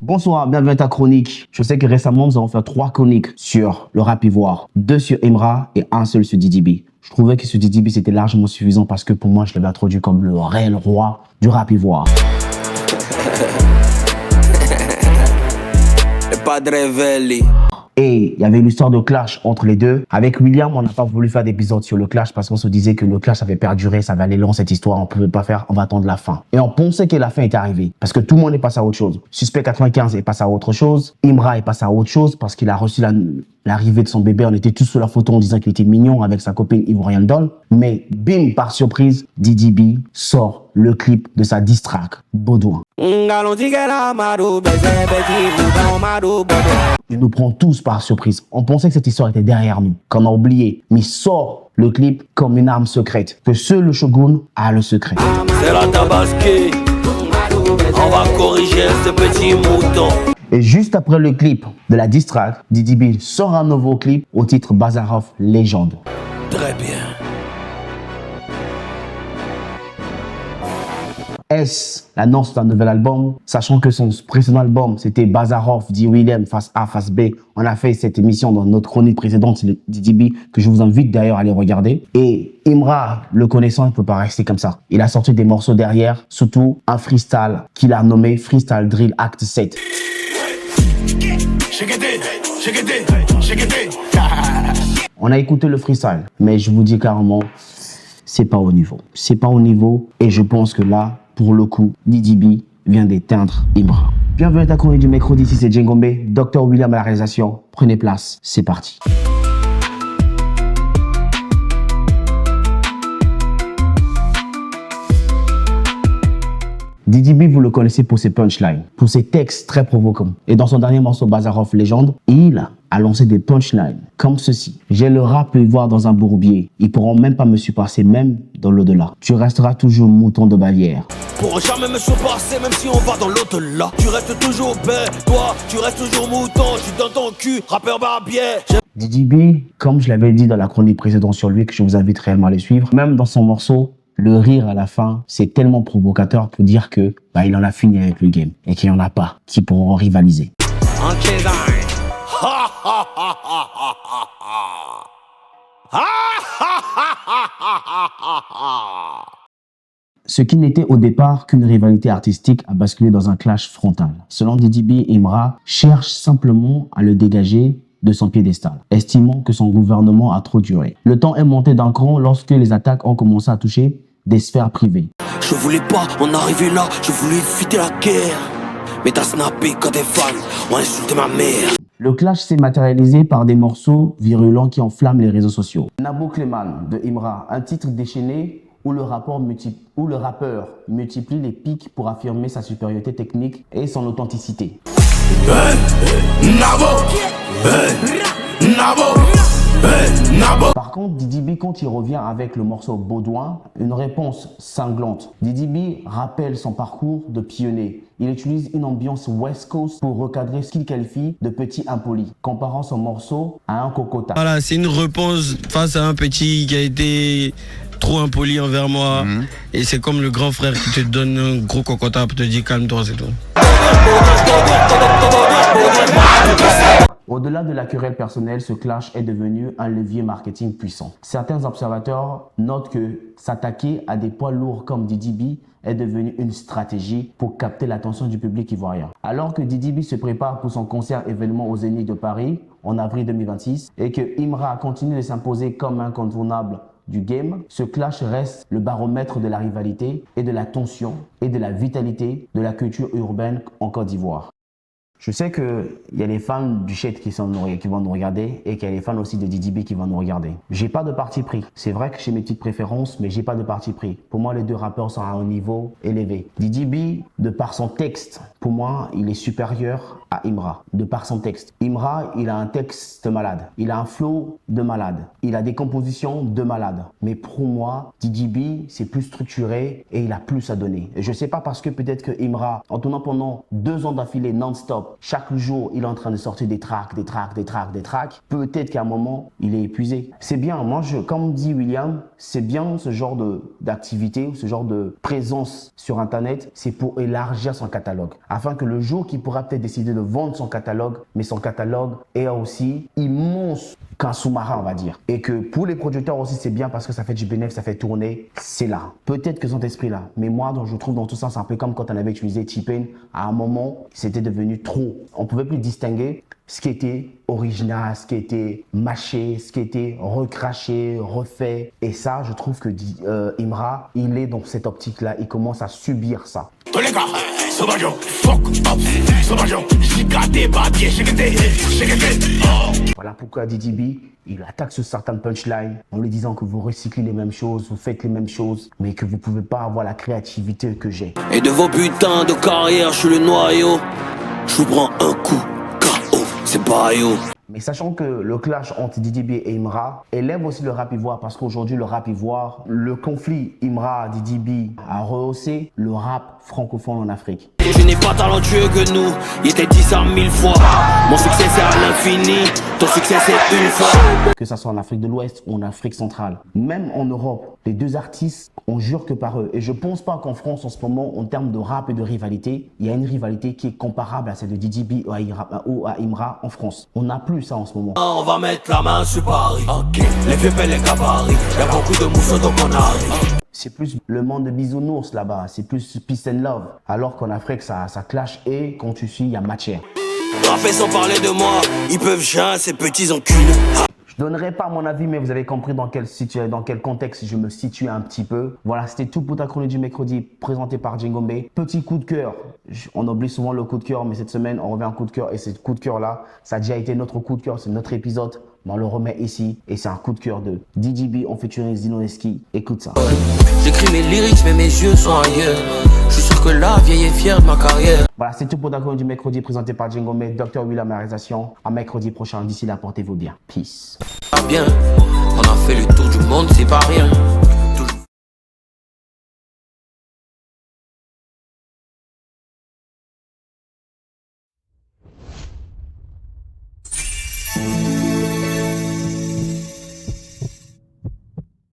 Bonsoir, bienvenue à ta chronique. Je sais que récemment, nous avons fait 3 chroniques sur le rap ivoire. 2 sur Imra et 1 seul sur Didi B. Je trouvais que sur Didi B, c'était largement suffisant parce que pour moi, je l'avais introduit comme le réel roi du rap ivoire. Et il y avait une histoire de clash entre les deux. Avec William, on n'a pas voulu faire d'épisode sur le clash parce qu'on se disait que le clash avait perduré, ça va aller long cette histoire, on pouvait pas faire, on va attendre la fin. Et on pensait que la fin était arrivée parce que tout le monde est passé à autre chose. Suspect 95 est passé à autre chose, Imra est passé à autre chose parce qu'il a reçu l'arrivée de son bébé. On était tous sur la photo en disant qu'il était mignon avec sa copine Ivorian Doll. Mais bim, par surprise, Didi B sort le clip de sa diss track, Baudouin. Il nous prend tous par surprise. On pensait que cette histoire était derrière nous, qu'on a oublié. Mais il sort le clip comme une arme secrète, que seul le Shogun a le secret. C'est la tabasquée, on va corriger ce petit mouton. Et juste après le clip de la diss track, Didi B sort un nouveau clip au titre Bazarov Légende. Très bien. Est-ce l'annonce d'un nouvel album, sachant que son précédent album, c'était Bazarov, dit William, face A, face B. On a fait cette émission dans notre chronique précédente, c'est Didi B, que je vous invite d'ailleurs à aller regarder. Et Imra, le connaissant, il ne peut pas rester comme ça. Il a sorti des morceaux derrière, surtout un freestyle qu'il a nommé Freestyle Drill Act 7. On a écouté le freestyle, mais je vous dis carrément, c'est pas au niveau. C'est pas au niveau, et je pense que là, pour le coup, Didi B vient d'éteindre Imra. Bienvenue à ta chronique du mercredi, ici c'est Djengombe, Dr William à la réalisation. Prenez place, c'est parti. Didi B, vous le connaissez pour ses punchlines, pour ses textes très provocants. Et dans son dernier morceau Bazarov Légende, il a lancé des punchlines comme ceci. J'ai le rap ivoire dans un bourbier. Ils pourront même pas me surpasser, même dans l'au-delà. Tu resteras toujours mouton de Bavière. Pour jamais me surpasser, même si on va dans l'au-delà. Tu restes toujours bête, toi, tu restes toujours mouton. Je suis dans ton cul, rappeur barbier. Didi B, comme je l'avais dit dans la chronique précédente sur lui, que je vous invite réellement à les suivre, même dans son morceau, le rire à la fin, c'est tellement provocateur pour dire que il en a fini avec le game et qu'il n'y en a pas qui pourront rivaliser. Ce qui n'était au départ qu'une rivalité artistique a basculé dans un clash frontal. Selon Didi B, Imra cherche simplement à le dégager de son piédestal, estimant que son gouvernement a trop duré. Le temps est monté d'un cran lorsque les attaques ont commencé à toucher des sphères privées. Je voulais pas en arriver là, je voulais éviter la guerre. Mais t'as snappé quand des fans ont insulté ma mère. Le clash s'est matérialisé par des morceaux virulents qui enflamment les réseaux sociaux. Nabo Cléman de Imra, un titre déchaîné où le rappeur multiplie les pics pour affirmer sa supériorité technique et son authenticité. Par contre, Didi B, quand il revient avec le morceau Baudouin, une réponse cinglante. Didi B rappelle son parcours de pionnier. Il utilise une ambiance West Coast pour recadrer ce qu'il qualifie de petit impoli, comparant son morceau à un cocota. Voilà, c'est une réponse face à un petit qui a été trop impoli envers moi. Et c'est comme le grand frère qui te donne un gros cocota pour te dire calme-toi, c'est tout. Au-delà de la querelle personnelle, ce clash est devenu un levier marketing puissant. Certains observateurs notent que s'attaquer à des poids lourds comme Didi B est devenu une stratégie pour capter l'attention du public ivoirien. Alors que Didi B se prépare pour son concert événement au Zénith de Paris en avril 2026 et que Imra continue de s'imposer comme incontournable du game, ce clash reste le baromètre de la rivalité et de la tension et de la vitalité de la culture urbaine en Côte d'Ivoire. Je sais qu'il y a des fans du shit qui vont nous regarder et qu'il y a des fans aussi de Didi B qui vont nous regarder. J'ai pas de parti pris. C'est vrai que j'ai mes petites préférences, mais j'ai pas de parti pris. Pour moi, les deux rappeurs sont à un niveau élevé. Didi B, de par son texte, pour moi, il est supérieur à Imra. De par son texte. Imra, il a un texte malade. Il a un flow de malade. Il a des compositions de malade. Mais pour moi, Didi B, c'est plus structuré et il a plus à donner. Et je sais pas parce que peut-être que Imra, en tournant pendant 2 ans d'affilée non-stop, chaque jour, il est en train de sortir des tracks. Peut-être qu'à un moment, il est épuisé. C'est bien, comme dit William, c'est bien ce genre d'activité, ce genre de présence sur Internet, c'est pour élargir son catalogue. Afin que le jour qu'il pourra peut-être décider de vendre son catalogue, mais son catalogue est aussi immense qu'un sous-marin, on va dire. Et que pour les producteurs aussi, c'est bien parce que ça fait du bénéfice, ça fait tourner. C'est là. Peut-être que son esprit là. Mais moi, je trouve dans tout ça, c'est un peu comme quand on avait utilisé T-Pain. À un moment, c'était devenu trop. On pouvait plus distinguer ce qui était original, ce qui était mâché, ce qui était recraché, refait. Et ça, je trouve que Imra, il est dans cette optique-là. Il commence à subir ça. Voilà pourquoi DDB, il attaque sur certaines punchlines en lui disant que vous recyclez les mêmes choses, vous faites les mêmes choses, mais que vous pouvez pas avoir la créativité que j'ai. Et de vos putains de carrière, je suis le noyau. Je vous prends un coup, KO, c'est bayo. Mais sachant que le clash entre DDB et Imra élève aussi le rap ivoire parce qu'aujourd'hui le rap ivoire, le conflit Imra-DDB a rehaussé le rap francophone en Afrique. Tu n'es pas talentueux que nous, il était dit ça 1000 fois. Mon succès c'est à l'infini, ton succès c'est une fois. Que ça soit en Afrique de l'Ouest ou en Afrique centrale. Même en Europe, les deux artistes, on jure que par eux. Et je pense pas qu'en France en ce moment, en termes de rap et de rivalité, il y a une rivalité qui est comparable à celle de DDB ou à Imra en France. On n'a plus ça en ce moment. On va mettre la main sur Paris, okay. Les vieux paient les gabarits, y'a beaucoup de mousseaux donc on arrive. C'est plus le monde de bisounours là-bas, c'est plus peace and love. Alors qu'en Afrique, ça clash et quand tu suis, il y a matière. Rapper sans parler de moi, ils peuvent chier ces petits enculés. Je donnerai pas mon avis, mais vous avez compris dans quel contexte je me situe un petit peu. Voilà, c'était tout pour ta chronique du mercredi présentée par Djengombe. Petit coup de cœur. On oublie souvent le coup de cœur, mais cette semaine, on revient à un coup de cœur. Et ce coup de cœur-là, ça a déjà été notre coup de cœur, c'est notre épisode. Mais on le remet ici. Et c'est un coup de cœur de DDB en featuring Zinoneski. Écoute ça. J'écris mes lyrics, mais mes yeux sont ailleurs. Je suis sûr que la vieille est fière de ma carrière. Voilà, c'est tout pour ta chronique du mercredi présentée par Djengombe, Dr. William à la réalisation. À mercredi prochain. D'ici là, portez-vous bien. Peace. Bien, on a fait le tour du monde, c'est pas rien.